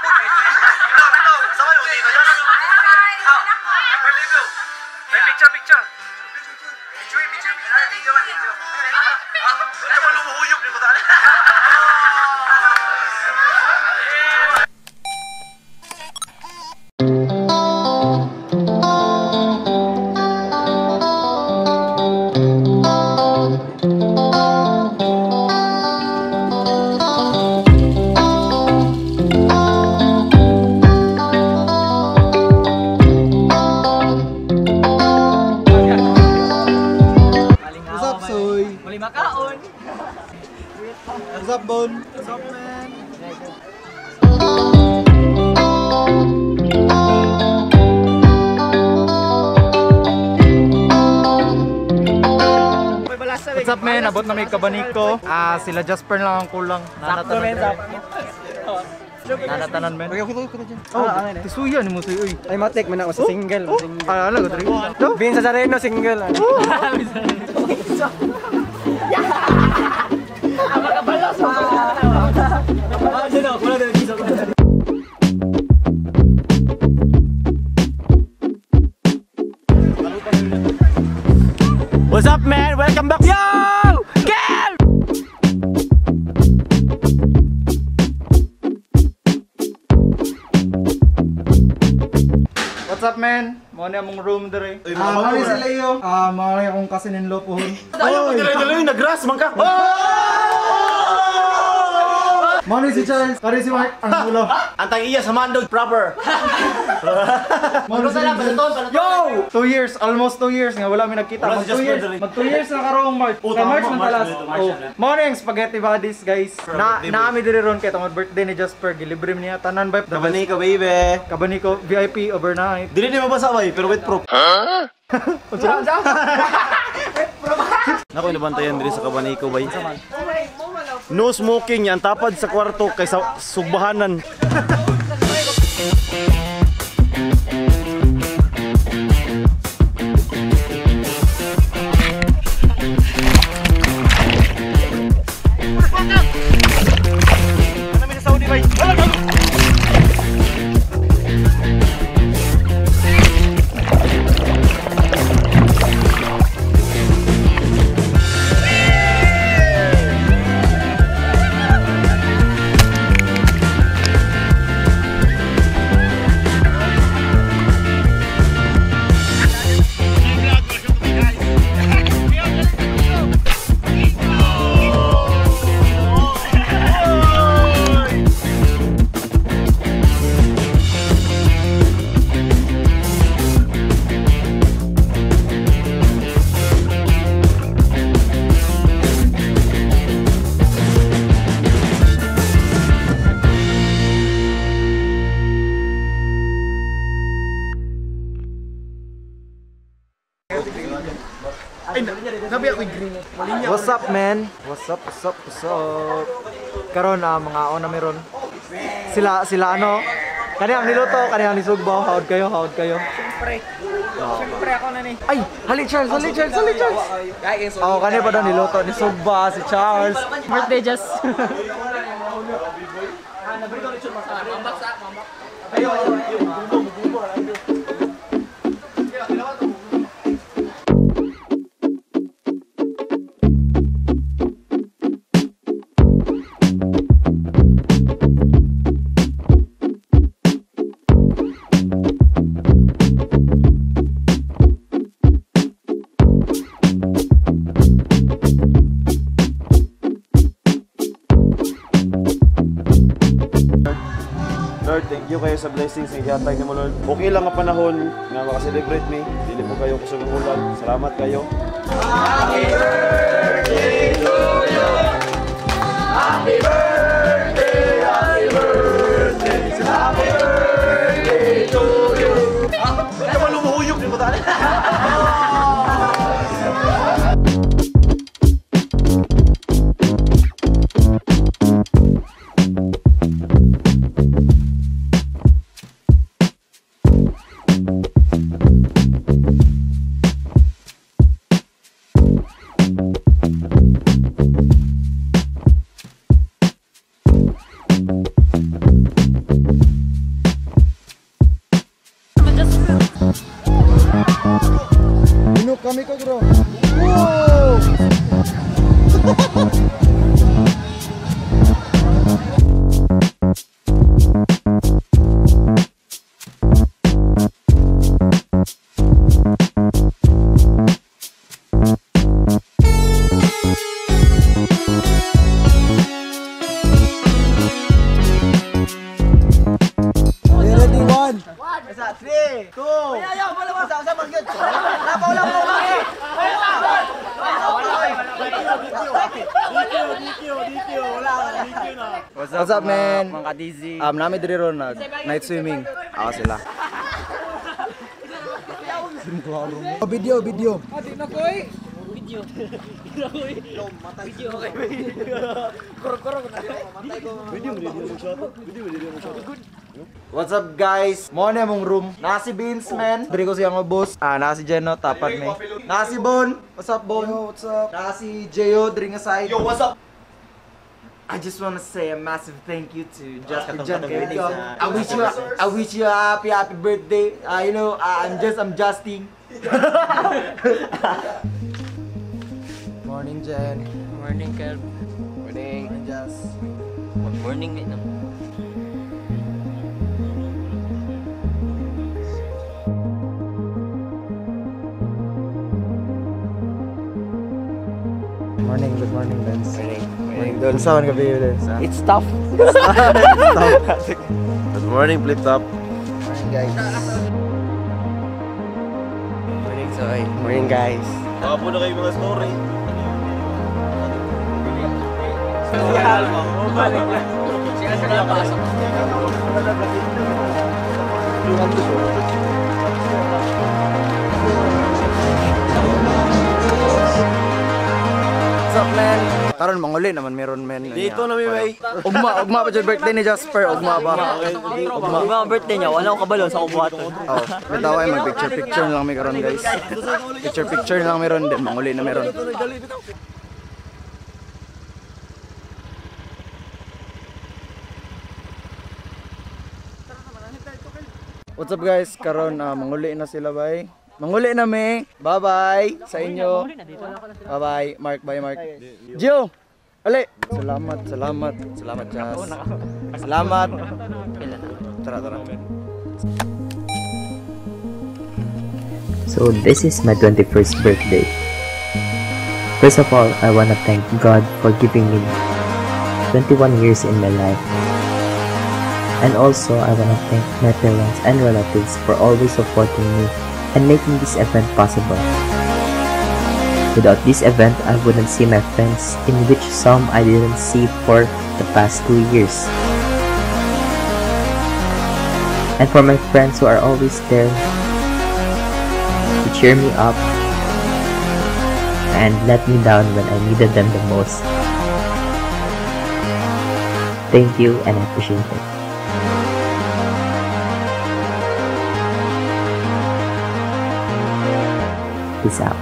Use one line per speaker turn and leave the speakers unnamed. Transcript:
Sama yung dito yan. May picture. Picture. Ito mo lumuhuyog din ko tayo.
What's up, Bon? What's up, man? What's up, man? Abot na may kabaniko. Sila Jasper lang ang kulang. Nanatanan, men. Okay, dyan. Tisuya ni mo sa'yo, uy.
Ay, matik, man ako sa single.
Ano, Godri?
Bin sa Sareno, single. What's up, man? Welcome back. Yo! Girl!
What's up, man? Mga na mong room dere. Mali sila iyo. Mga akong kasininlo pohon.
Dali, nag-grass man ka.
Mani si Charles, kari si Mark, ang ulo.
Antang iya sa mandog proper.
Mani si Yo! 2 years, almost 2 years nga wala mi nagkita. Mag 2 years, mag 2 years na karong March. Kay March man talas. Mani ang spaghetti buddies, guys. Naami diri ron kay tungod birthday ni Jasper, gilibre niya tanan ba?
Kabaniko, baby.
Kabaniko VIP overnight.
Dili di mabasa bay, pero with proof. Nako inabantayan diri sa Kabaniko bay. No smoking yan, tapad sa kwarto kaysa sugbahanan.
What's up, man? What's up? Karon mga ona meron. Sila ano? Kaniyang niluto, kaniyang nisugbaw, haod kayo.
Siyempre ako na ni.
Ay, hali Charles. Oh, kaniya pa daw niluto ni Sugba si Charles.
Birthday just.
Lord, thank you kayo sa blessings na ihatag ni mo, Lord. Okay lang ang panahon nga makaselebrate me. Dili mo kayo kusugang ulan. Salamat kayo. Happy birthday to you! Happy birthday! Happy birthday! Happy birthday to you! Ito ba lumuhuyog din mo tayo?
Minuk kami ko bro. Wow! Ready, one. Isa, 3, 2. Ayaw, wala mo sa mag-good. Wala mo. What's up, man?
Mga dizzy.
Nami diri ron night swimming. Ako sila. Video. What's up guys? Mo na mong room. Nasi Beans man. Diri ko siya nga boss. Nasi Jeno tapat ni. Nasi Bon. What's up Bon? Yo, what's up? Nasi Jeyo diri nga side. Yo, what's up? I just want to say a massive thank you to Justin. I wish you a happy birthday. I'm Justin. Morning, Jen.
Morning, Kelb.
Morning, Jess.
Morning, mate.
Good morning, Lens. Morning, Dol. Saan ka ba Lens?
It's tough.
Good morning, Flip Top.
Morning, guys.
Morning, Zoe. Morning, guys.
Baka po na kayo mga story.
What's up, man? Karon manguli naman meron men.
Dito na may.
Ugma pa jud birthday ni Jasper, ugma ba?
Ugma ang birthday niya, wala akong kabalo sa kubuhaton.
Oh, bitaw ay mag picture na lang may karon guys. Picture na lang meron din, manguli na meron. What's up guys? Karon manguli na sila bay. Manguli na me. Bye-bye sa inyo. Bye-bye. Mark, bye Mark. Gio. Ali. Salamat. Salamat, Jas. Salamat. Tara.
So this is my 21st birthday. First of all, I want to thank God for giving me 21 years in my life. And also, I want to thank my parents and relatives for always supporting me and making this event possible. Without this event, I wouldn't see my friends, in which some I didn't see for the past 2 years. And for my friends who are always there to cheer me up and let me down when I needed them the most. Thank you and I appreciate it. Peace out.